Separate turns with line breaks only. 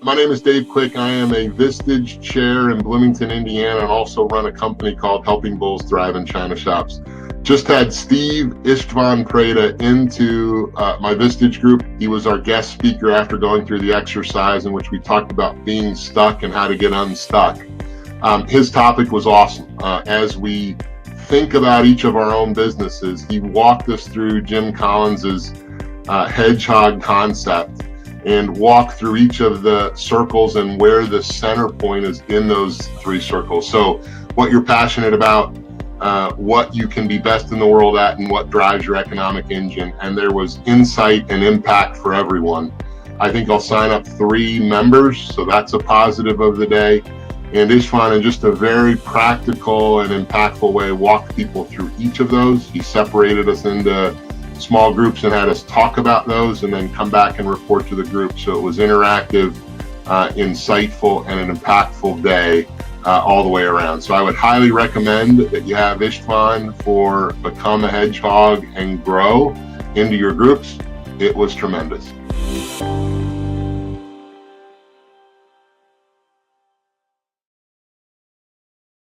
My name is Dave Quick. I am a Vistage chair in Bloomington, Indiana, and also run a company called Helping Bulls Thrive in China Shops. Just had Steve Preda into my Vistage group. He was our guest speaker after going through the exercise in which we talked about being stuck and how to get unstuck. His topic was awesome. As we think about each of our own businesses, he walked us through Jim Collins's Hedgehog Concept and walk through each of the circles and where the center point is in those three circles. So what you're passionate about, what you can be best in the world at, and what drives your economic engine. And there was insight and impact for everyone. I think I'll sign up 3 members, so that's a positive of the day. And Istvan, in just a very practical and impactful way, walked people through each of those. He separated us into small groups and had us talk about those and then come back and report to the group. So it was interactive, insightful, and an impactful day all the way around. So I would highly recommend that you have Istvan for Become a Hedgehog and Grow into your groups. It was tremendous.